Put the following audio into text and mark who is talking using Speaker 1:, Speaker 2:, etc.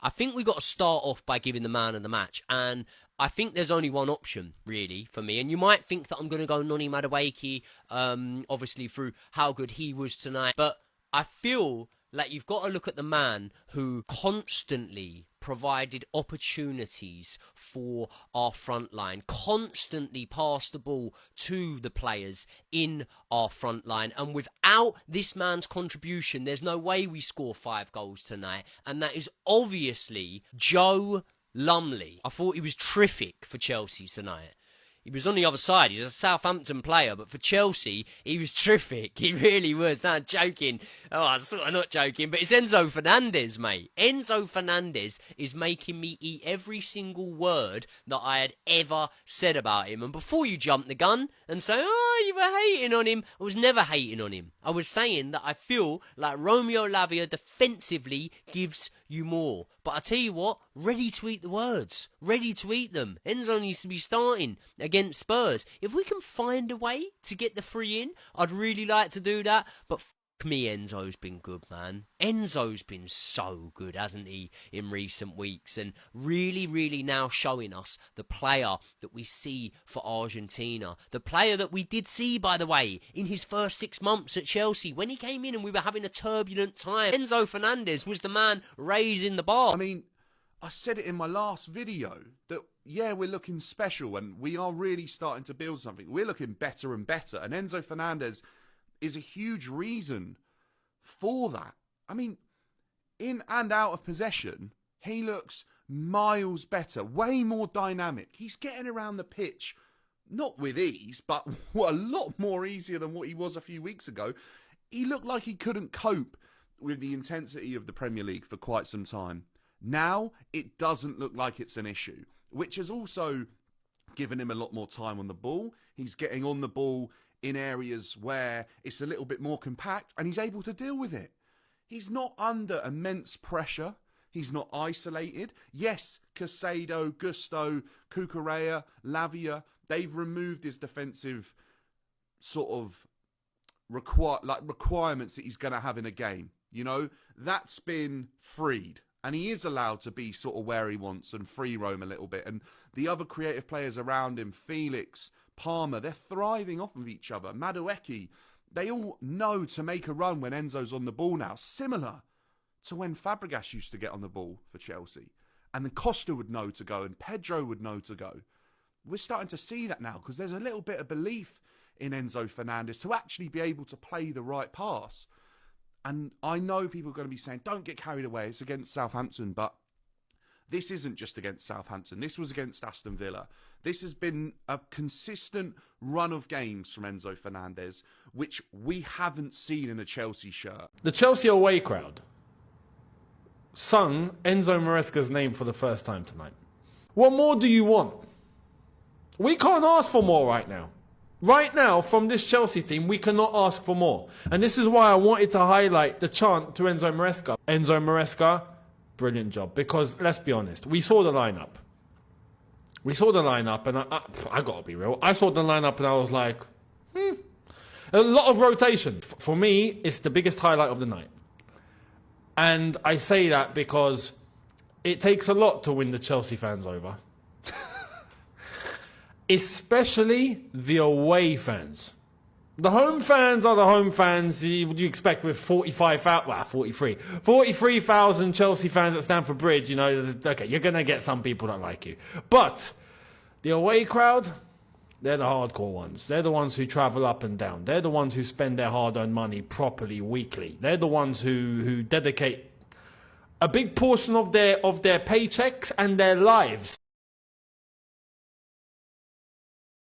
Speaker 1: I think we got to start off by giving the man of the match, and I think there's only one option, really, for me. And you might think that I'm going to go Noni Madueke, obviously through how good he was tonight, but I feel like you've got to look at the man who constantly provided opportunities for our front line, constantly passed the ball to the players in our front line. And without this man's contribution, there's no way we score 5 goals tonight. And that is obviously Joe Lumley. I thought he was terrific for Chelsea tonight. He was on the other side. He's a Southampton player, but for Chelsea, he was terrific. He really was. No, I'm joking. Oh, I'm sort of not joking, but it's Enzo Fernandez, mate. Enzo Fernandez is making me eat every single word that I had ever said about him. And before you jump the gun and say, oh, you were hating on him, I was never hating on him. I was saying that I feel like Romeo Lavia defensively gives you more. But I tell you what, ready to eat the words. Ready to eat them. Enzo needs to be starting against Spurs. If we can find a way to get the free in, I'd really like to do that. But f*** me, Enzo's been good, man. Enzo's been so good, hasn't he, in recent weeks? And really, really now showing us the player that we see for Argentina. The player that we did see, by the way, in his first 6 months at Chelsea. When he came in and we were having a turbulent time, Enzo Fernandez was the man raising the bar.
Speaker 2: I mean, I said it in my last video that, yeah, we're looking special and we are really starting to build something. We're looking better and better. And Enzo Fernandez is a huge reason for that. I mean, in and out of possession, he looks miles better, way more dynamic. He's getting around the pitch, not with ease, but a lot more easier than what he was a few weeks ago. He looked like he couldn't cope with the intensity of the Premier League for quite some time. Now, it doesn't look like it's an issue, which has also given him a lot more time on the ball. He's getting on the ball in areas where it's a little bit more compact, and he's able to deal with it. He's not under immense pressure. He's not isolated. Yes, Caicedo, Gusto, Cucurella, Lavia, they've removed his defensive sort of requirements that he's going to have in a game. You know, that's been freed. And he is allowed to be sort of where he wants and free roam a little bit. And the other creative players around him, Felix, Palmer, they're thriving off of each other. Madueke, they all know to make a run when Enzo's on the ball now. Similar to when Fabregas used to get on the ball for Chelsea. And then Costa would know to go and Pedro would know to go. We're starting to see that now because there's a little bit of belief in Enzo Fernandez to actually be able to play the right pass. And I know people are going to be saying, don't get carried away, it's against Southampton, but this isn't just against Southampton. This was against Aston Villa. This has been a consistent run of games from Enzo Fernandez, which we haven't seen in a Chelsea shirt.
Speaker 3: The Chelsea away crowd sung Enzo Maresca's name for the first time tonight. What more do you want? We can't ask for more right now. Right now, from this Chelsea team, we cannot ask for more. And this is why I wanted to highlight the chant to Enzo Maresca. Enzo Maresca, brilliant job. Because, let's be honest, we saw the lineup. We saw the lineup, and I got to be real. I saw the lineup, and I was like, A lot of rotation. For me, it's the biggest highlight of the night. And I say that because it takes a lot to win the Chelsea fans over. Especially the away fans. The home fans are the home fans you expect with 43,000 Chelsea fans at Stamford Bridge. You know, okay, you're going to get some people that like you. But the away crowd, they're the hardcore ones. They're the ones who travel up and down. They're the ones who spend their hard-earned money properly weekly. They're the ones who dedicate a big portion of their paychecks and their lives